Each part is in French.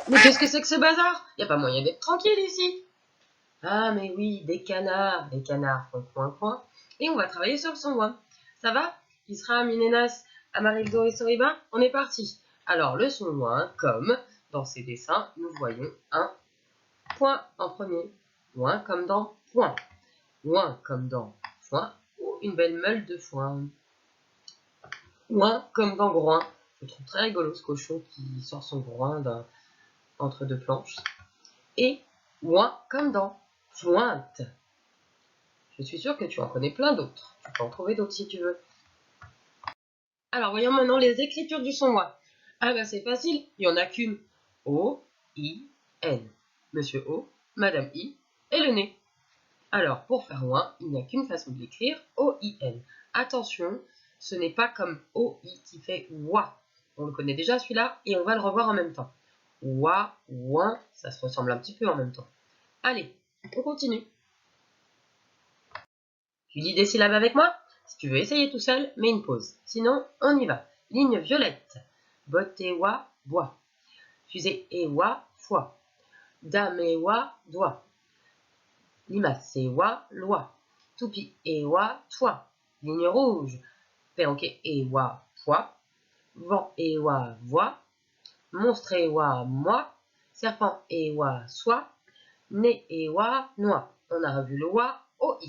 Mais qu'est-ce que c'est que ce bazar? Y a pas moyen d'être tranquille ici. Ah mais oui, des canards font coin coin. Et on va travailler sur le son ouin. Ça va? Isra, Minenas, Amarildo et Soriba, on est parti. Alors le son ouin, comme dans ces dessins, nous voyons un point en premier. Ouin comme dans point. Ouin comme dans foin ou une belle meule de foin. Ouin comme dans groin. Je trouve très rigolo ce cochon qui sort son groin entre deux planches. Et ouin comme dans pointe. Je suis sûre que tu en connais plein d'autres. Tu peux en trouver d'autres si tu veux. Alors, voyons maintenant les écritures du son ouin. Ah bah c'est facile, il n'y en a qu'une. O, I, N. Monsieur O, Madame I et le nez. Alors, pour faire ouin, il n'y a qu'une façon de l'écrire, O-I-N. Attention, ce n'est pas comme O-I qui fait ouah. On le connaît déjà celui-là et on va le revoir en même temps. Ouah, ouin, ça se ressemble un petit peu en même temps. Allez, on continue. Tu lis des syllabes avec moi? Si tu veux essayer tout seul, mets une pause. Sinon, on y va. Ligne violette. Botewa, bois. Fusée ewa, foi. Damewa, doigt. Limacewa, loi. Toupi ewa, toi. Ligne rouge. Perroquet ewa, poids. Vent ewa, voix. Monstre ewa, moi. Serpent ewa, soi. Nez ewa, noix. On a revu le wa, oi.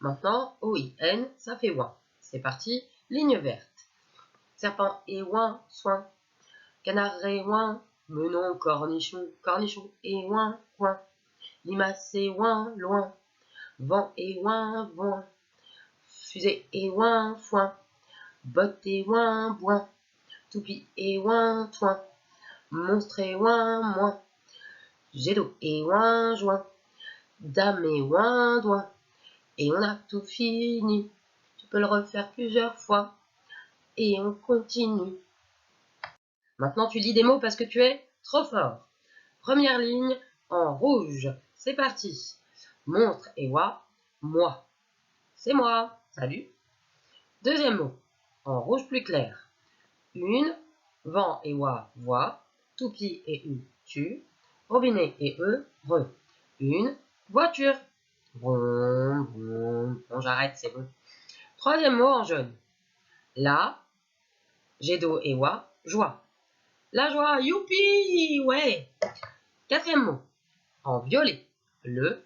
Maintenant, O-I-N, ça fait ouin. C'est parti, ligne verte. Serpent et ouin, soin. Canard et ouin, menon, cornichon, cornichon et ouin, coin. Limace et ouin, loin. Vent et ouin, voin. Fusée et ouin, foin. Botte et ouin, boin. Toupie et ouin, toin. Monstre et ouin, moins. Jet d'eau et ouin, joint. Dame et ouin, doigt. Et on a tout fini. Tu peux le refaire plusieurs fois. Et on continue. Maintenant, tu lis des mots parce que tu es trop fort. Première ligne en rouge. C'est parti. Montre et wa, moi. C'est moi. Salut. Deuxième mot en rouge plus clair. Une, vent et wa, voix. Toupie et u, tu. Robinet et e, re. Une voiture. Bon, bon. Bon, j'arrête, c'est bon. Troisième mot en jaune. La, jet d'eau et wa, joie. La joie, youpi, ouais. Quatrième mot, en violet, le,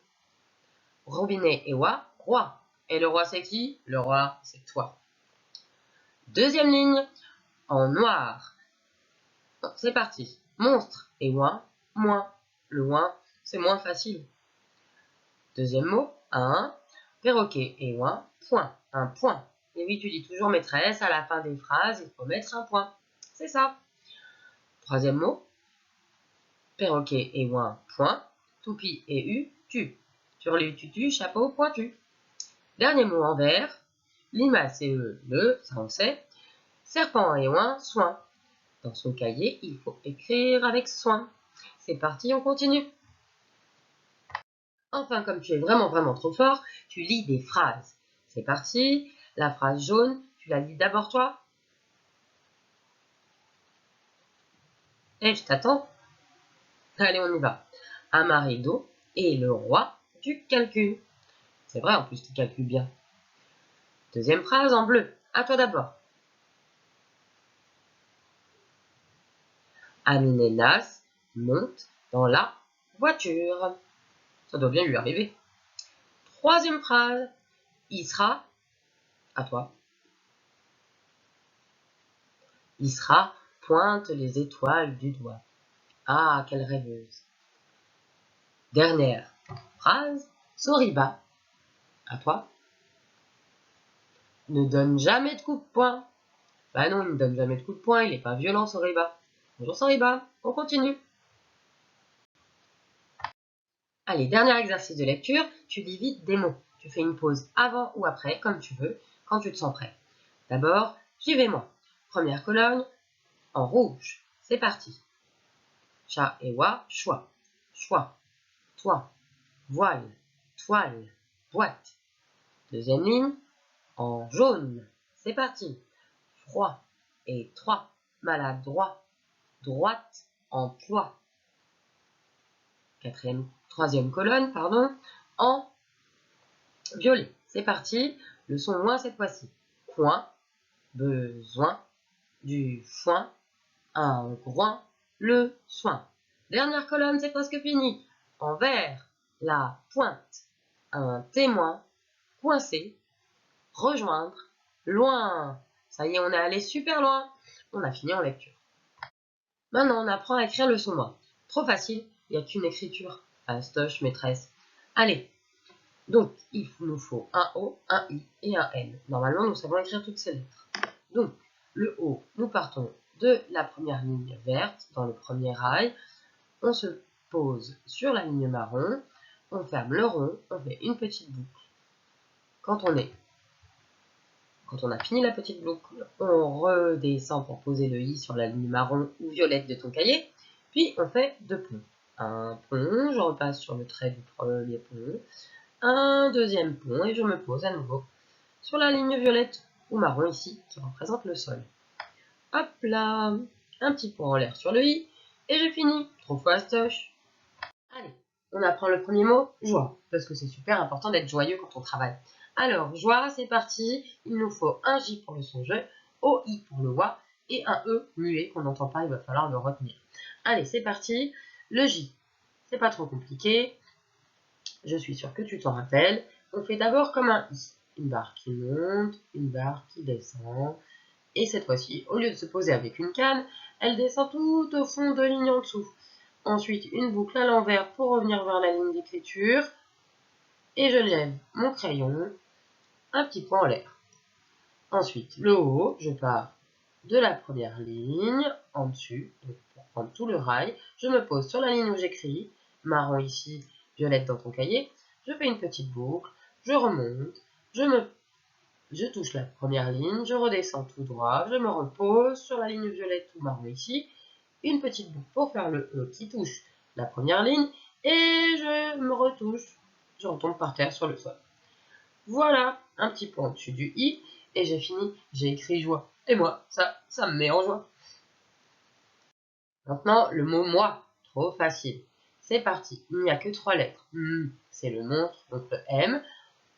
robinet et wa, roi. Et le roi, c'est qui? Le roi, c'est toi. Deuxième ligne, en noir. C'est parti. Monstre et ouin, moins. Le ouin, c'est moins facile. Deuxième mot, un, perroquet et ouin, point. Un point. Et oui, tu dis toujours maîtresse, à la fin des phrases, il faut mettre un point. C'est ça. Troisième mot, perroquet et ouin, point. Toupie et u, tu. Turlu, tutu, chapeau, pointu. Dernier mot en vert. Limace et le, ça on sait. Serpent et ouin, soin. Dans son cahier, il faut écrire avec soin. C'est parti, on continue. Enfin, comme tu es vraiment trop fort, tu lis des phrases. C'est parti. La phrase jaune, tu la lis d'abord toi. Je t'attends. Allez, on y va. Amarildo est le roi du calcul. C'est vrai, en plus, tu calcules bien. Deuxième phrase en bleu. À toi d'abord. Aminenas monte dans la voiture. Ça doit bien lui arriver. Troisième phrase. Isra, à toi. Isra pointe les étoiles du doigt. Ah, quelle rêveuse. Dernière phrase. Soriba, à toi. Ne donne jamais de coup de poing. Bah non, il ne donne jamais de coup de poing, il n'est pas violent, Soriba. Bonjour Soriba, on continue. Allez, dernier exercice de lecture, tu lis vite des mots. Tu fais une pause avant ou après, comme tu veux, quand tu te sens prêt. D'abord, suivez-moi. Première colonne, en rouge. C'est parti. Chat et wa, choix. Choix. Toi. Voile. Toile. Boîte. Deuxième ligne, en jaune. C'est parti. Froid. Et trois. Maladroit. Droite. Emploi. troisième colonne, pardon, en violet. C'est parti, le son moins cette fois-ci. Coin, besoin, du foin, un groin, le soin. Dernière colonne, c'est presque fini. En vert, la pointe, un témoin, coincé, rejoindre, loin. Ça y est, on est allé super loin. On a fini en lecture. Maintenant, on apprend à écrire le son moins. Trop facile, il n'y a qu'une écriture. Fastoche, maîtresse. Allez, donc il nous faut un O, un I et un N. Normalement, nous savons écrire toutes ces lettres. Donc, le O, nous partons de la première ligne verte dans le premier rail. On se pose sur la ligne marron, on ferme le rond, on fait une petite boucle. Quand on a fini la petite boucle, on redescend pour poser le I sur la ligne marron ou violette de ton cahier, puis on fait deux ponts. Un pont, je repasse sur le trait du premier pont, un deuxième pont et je me pose à nouveau sur la ligne violette ou marron ici qui représente le sol. Hop là, un petit pont en l'air sur le I et j'ai fini. Trop fastoche. Allez, on apprend le premier mot, joie, parce que c'est super important d'être joyeux quand on travaille. Alors, joie, c'est parti. Il nous faut un J pour le son je, OI pour le wa et un E muet qu'on n'entend pas, il va falloir le retenir. Allez, c'est parti. Le J, c'est pas trop compliqué. Je suis sûre que tu t'en rappelles. On fait d'abord comme un I. Une barre qui monte, une barre qui descend. Et cette fois-ci, au lieu de se poser avec une canne, elle descend tout au fond de ligne en dessous. Ensuite, une boucle à l'envers pour revenir vers la ligne d'écriture. Et je lève mon crayon, un petit point en l'air. Ensuite, le haut, je pars de la première ligne, en dessus, donc pour prendre tout le rail. Je me pose sur la ligne où j'écris, marron ici, violette dans ton cahier. Je fais une petite boucle, je remonte, je touche la première ligne, je redescends tout droit, je me repose sur la ligne violette ou marron ici, une petite boucle pour faire le E qui touche la première ligne, et je me retouche, je retombe par terre sur le sol. Voilà, un petit point au-dessus du I, et j'ai fini, j'ai écrit joie. Et moi, ça me met en joie. Maintenant, le mot moi, trop facile. C'est parti, il n'y a que 3 lettres. C'est le monstre, donc le M,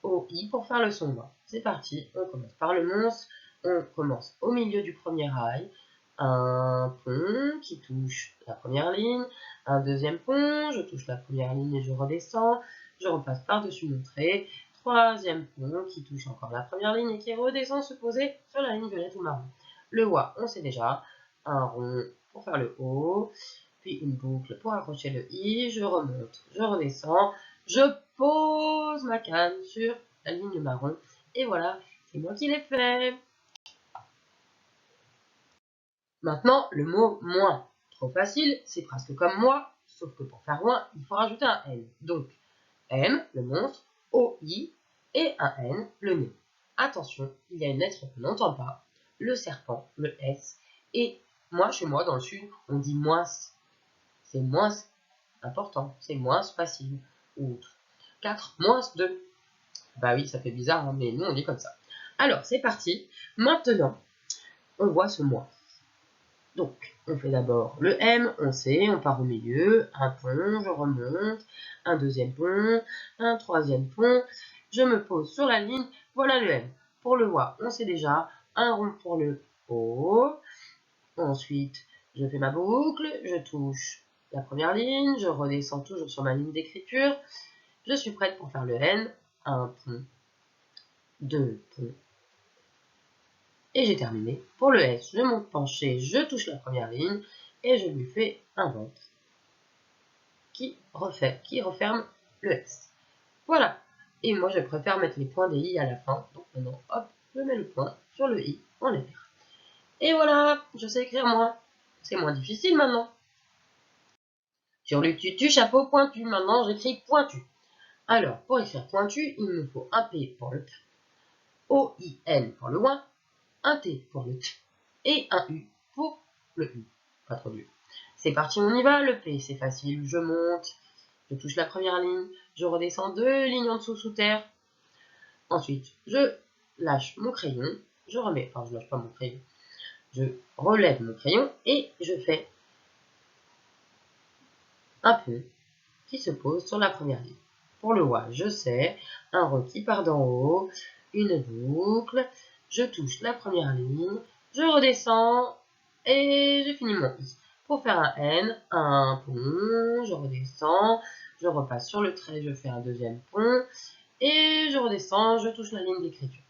O-I pour faire le son moi. C'est parti, on commence par le monstre, on commence au milieu du premier rail, un pont qui touche la première ligne, un deuxième pont, je touche la première ligne et je redescends, je repasse par-dessus mon trait, troisième pont qui touche encore la première ligne et qui redescend se poser sur la ligne violette ou marron. Le wa, on sait déjà, un rond pour faire le haut, puis une boucle pour accrocher le i, je remonte, je redescends, je pose ma canne sur la ligne marron, et voilà, c'est moi qui l'ai fait. Maintenant, le mot moins. Trop facile, c'est presque comme moi, sauf que pour faire moins, il faut rajouter un N. Donc, M, le monstre, O-I, et un N, le nez. Attention, il y a une lettre qu'on n'entend pas, le serpent, le S, et moi, chez moi, dans le sud, on dit moins. C'est moins important, c'est moins facile. Ou 4, moins 2. Bah oui, ça fait bizarre, hein, mais nous, on dit comme ça. Alors, c'est parti. Maintenant, on voit ce moins. Donc, on fait d'abord le M, on sait, on part au milieu, un pont, je remonte, un deuxième pont, un troisième pont, je me pose sur la ligne, voilà le M. Pour le WA, on sait déjà, un rond pour le O, ensuite je fais ma boucle, je touche la première ligne, je redescends toujours sur ma ligne d'écriture, je suis prête pour faire le N, un pont, deux ponts, et j'ai terminé. Pour le S, je monte penché, je touche la première ligne et je lui fais un ventre qui referme le S. Voilà. Et moi, je préfère mettre les points des I à la fin. Donc maintenant, hop, je mets le point sur le I en l'air. Et voilà, je sais écrire moins. C'est moins difficile maintenant. Sur le tutu, chapeau pointu. Maintenant, j'écris pointu. Alors, pour écrire pointu, il me faut un P pour le P, O-I-N pour le ouin, un T pour le T et un U pour le U. Pas trop dur. C'est parti, on y va. Le P, c'est facile. Je monte, je touche la première ligne, je redescends 2 lignes en dessous sous terre. Ensuite, je lâche mon crayon, je lâche pas mon crayon, je relève mon crayon et je fais un pont qui se pose sur la première ligne. Pour le wa, je sais, un re qui part d'en haut, une boucle, je touche la première ligne, je redescends et j'ai fini mon i. Pour faire un n, un pont, je redescends, je repasse sur le trait, je fais un deuxième pont et je redescends, je touche la ligne d'écriture.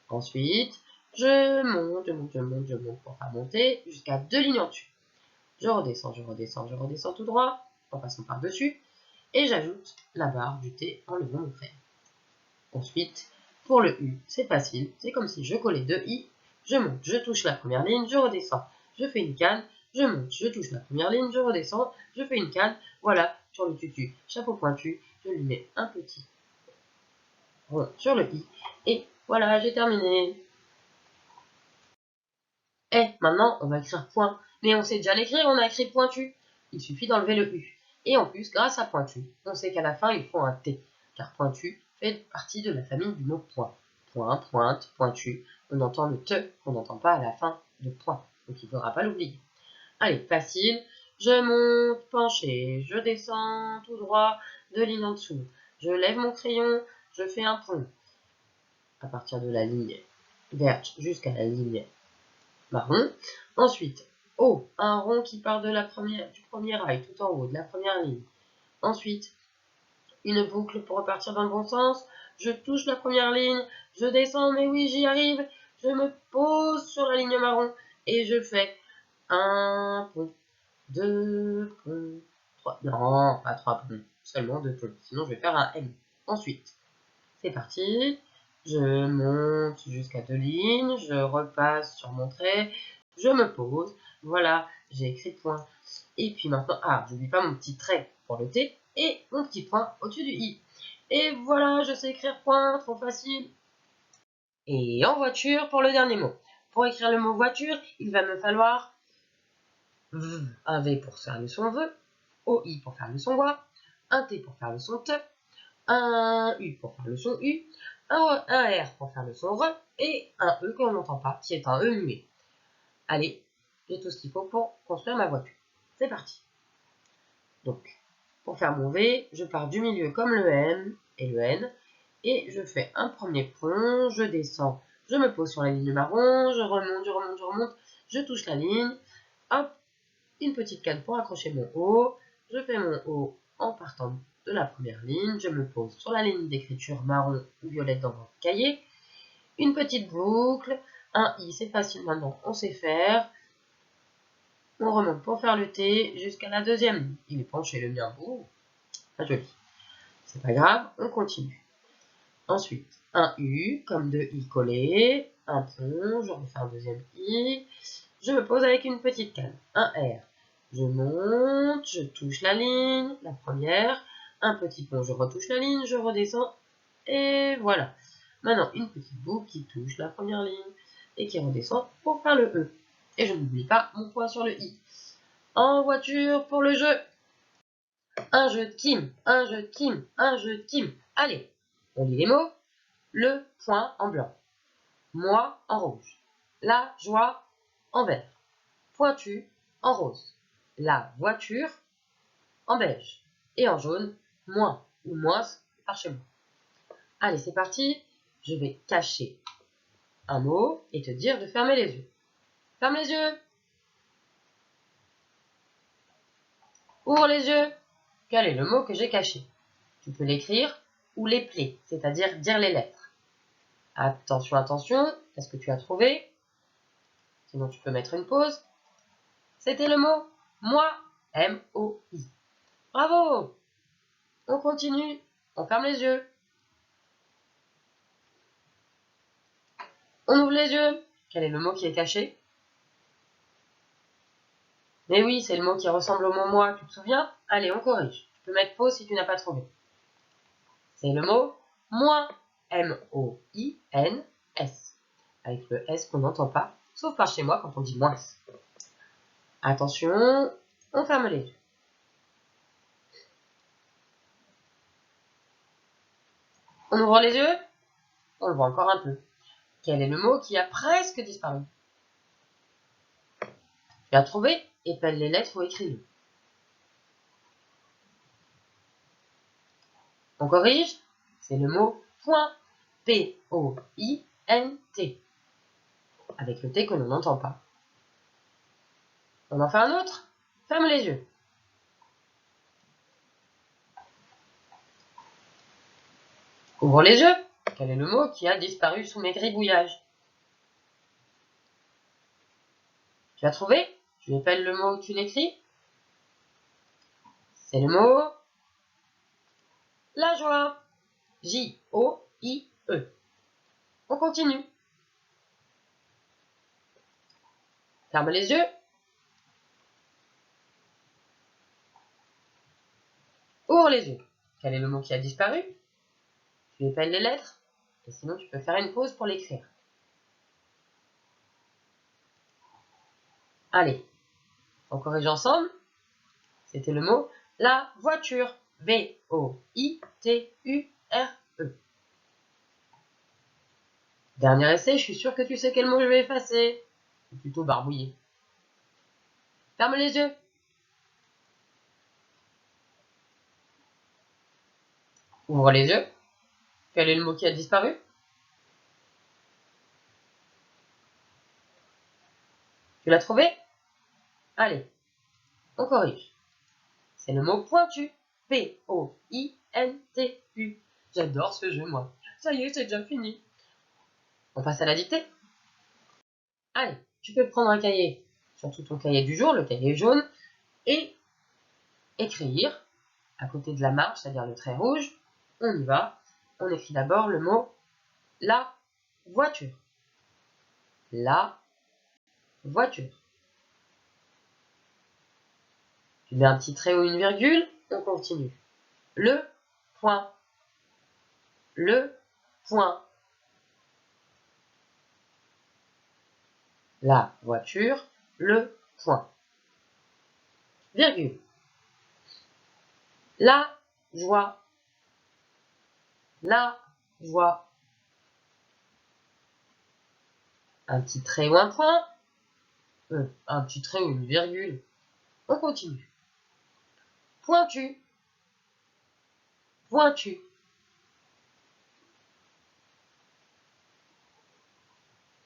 Ensuite, je monte pour faire monter jusqu'à 2 lignes en dessus. Je redescends tout droit en passant par-dessus et j'ajoute la barre du T en levant mon trait. Ensuite, pour le U, c'est facile, c'est comme si je collais 2 I, je monte, je touche la première ligne, je redescends, je fais une canne, je monte, je touche la première ligne, je redescends, je fais une canne, voilà, sur le tutu, chapeau pointu, je lui mets un petit rond sur le I, et voilà, j'ai terminé. Maintenant, on va écrire point, mais on sait déjà l'écrire, on a écrit pointu. Il suffit d'enlever le U. Et en plus, grâce à pointu, on sait qu'à la fin, il faut un T, car pointu fait partie de la famille du mot point. Point, pointe, pointu. On entend le te qu'on n'entend pas à la fin de point, donc il ne faudra pas l'oublier. Allez, facile. Je monte penché, je descends tout droit, 2 lignes en dessous. Je lève mon crayon, je fais un pont à partir de la ligne verte jusqu'à la ligne marron. Ensuite, O, un rond qui part de du premier rail tout en haut, de la première ligne. Ensuite, une boucle pour repartir dans le bon sens. Je touche la première ligne, je descends, mais oui, j'y arrive. Je me pose sur la ligne marron et je fais un pont, 2 ponts, 3. Non, pas 3 ponts, seulement 2 ponts. Sinon, je vais faire un M. Ensuite, c'est parti. Je monte jusqu'à 2 lignes, je repasse sur mon trait, je me pose, voilà, j'ai écrit point. Et puis maintenant, j'oublie pas mon petit trait pour le T et mon petit point au-dessus du I. Et voilà, je sais écrire point, trop facile. Et en voiture pour le dernier mot. Pour écrire le mot voiture, il va me falloir un V pour faire le son V, OI pour faire le son wa, un T pour faire le son te, un U pour faire le son U, un R pour faire le son R et un E qu'on n'entend pas, qui est un E muet. Allez, j'ai tout ce qu'il faut pour construire ma voiture. C'est parti. Donc, pour faire mon V, je pars du milieu comme le M et le N, et je fais un premier pont, je descends, je me pose sur la ligne marron, je remonte, je touche la ligne, hop, une petite canne pour accrocher mon O, je fais mon O en partant de la première ligne, je me pose sur la ligne d'écriture marron ou violette dans votre cahier, une petite boucle, un I, c'est facile maintenant, on sait faire, on remonte pour faire le T jusqu'à la deuxième ligne, il est penché le mien, pas joli, c'est pas grave, on continue. Ensuite, un U, comme deux I collés, un pont, je refais un deuxième I, je me pose avec une petite canne, un R, je monte, je touche la ligne, la première, un petit pont, je retouche la ligne, je redescends, et voilà. Maintenant, une petite boucle qui touche la première ligne et qui redescend pour faire le E. Et je n'oublie pas mon point sur le I. En voiture pour le jeu. Un jeu de Kim, un jeu de Kim, un jeu de Kim. Allez, on lit les mots. Le point en blanc. Moi en rouge. La joie en vert. Pointu en rose. La voiture en beige. Et en jaune, moins ou moins par chez moi. Allez, c'est parti. Je vais cacher un mot et te dire de fermer les yeux. Ferme les yeux. Ouvre les yeux. Quel est le mot que j'ai caché? Tu peux l'écrire ou l'épeler, c'est-à-dire dire les lettres. Attention, attention. Qu'est-ce que tu as trouvé? Sinon, tu peux mettre une pause. C'était le mot moi. M-O-I. Bravo! On continue. On ferme les yeux. On ouvre les yeux. Quel est le mot qui est caché? Mais oui, c'est le mot qui ressemble au mot moi, tu te souviens? Allez, on corrige. Tu peux mettre pause si tu n'as pas trouvé. C'est le mot moins. M-O-I-N-S. Avec le S qu'on n'entend pas, sauf par chez moi quand on dit moins. Attention, on ferme les yeux. On ouvre les yeux. On le voit encore un peu. Quel est le mot qui a presque disparu? Tu as trouvé? Épelle les lettres ou écris-le. On corrige, c'est le mot point. P-O-I-N-T. Avec le T que l'on n'entend pas. On en fait un autre. Ferme les yeux. Ouvre les yeux. Quel est le mot qui a disparu sous mes gribouillages? Tu as trouvé? Tu épelles le mot que tu l'écris? C'est le mot la joie. J-O-I-E. On continue. Ferme les yeux. Ouvre les yeux. Quel est le mot qui a disparu? Tu épelles les lettres. Et sinon, tu peux faire une pause pour l'écrire. Allez, on corrige ensemble. C'était le mot la voiture. V-O-I-T-U-R-E. Dernier essai, je suis sûr que tu sais quel mot je vais effacer. Ou plutôt barbouiller. Ferme les yeux. Ouvre les yeux. Quel est le mot qui a disparu? Tu l'as trouvé? Allez, on corrige. C'est le mot pointu. P-O-I-N-T-U. J'adore ce jeu, moi. Ça y est, c'est déjà fini. On passe à la dictée. Allez, tu peux prendre un cahier, surtout ton cahier du jour, le cahier jaune, et écrire à côté de la marge, c'est-à-dire le trait rouge. On y va. On écrit d'abord le mot la voiture. La voiture. Tu mets un petit trait ou une virgule, on continue. Le point. Le point. La voiture, le point. Virgule. La joie. La joie. Un petit trait ou un point. Un petit trait ou une virgule. On continue. Pointu. Pointu.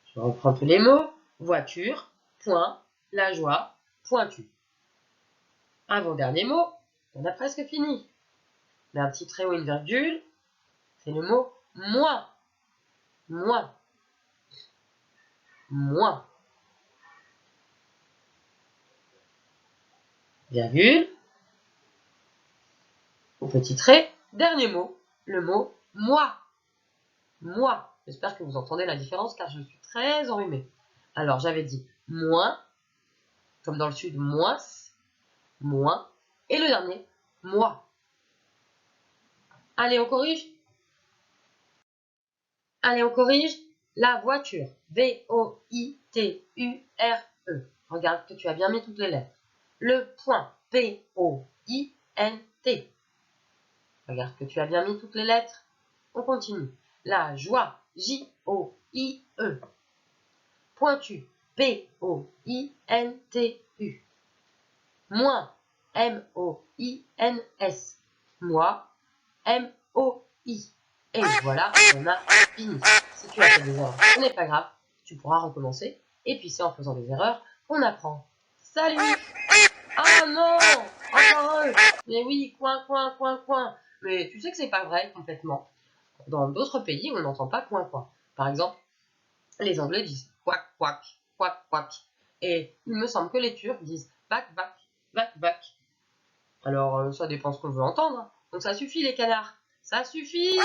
Je reprends tous les mots. Voiture, point, la joie, pointu. Avant-dernier mot, on a presque fini. Mais un petit trait ou une virgule, c'est le mot moins. Moins. Moins. Virgule. Au petit trait, dernier mot, le mot moi. Moi. J'espère que vous entendez la différence car je suis très enrhumée. Alors j'avais dit moins, comme dans le sud, moins, moins, et le dernier, moi. Allez, on corrige. Allez, on corrige. La voiture. V-O-I-T-U-R-E. Regarde que tu as bien mis toutes les lettres. Le point. P-O-I-N-T. Regarde que tu as bien mis toutes les lettres. On continue. La joie. J-O-I-E. Pointu. P-O-I-N-T-U. Moins. M-O-I-N-S. Moi. M-O-I. Et voilà, on a fini. Si tu as fait des erreurs, ce n'est pas grave. Tu pourras recommencer. Et puis c'est en faisant des erreurs qu'on apprend. Salut! Ah non! Encore eux! Mais oui, coin, coin, coin, coin. Mais tu sais que c'est pas vrai complètement. Dans d'autres pays, on n'entend pas coin, coin. Par exemple, les Anglais disent quack, quack, quack, quack. Et il me semble que les Turcs disent back, back, back, back. Alors, ça dépend ce qu'on veut entendre. Donc ça suffit les canards. Ça suffit!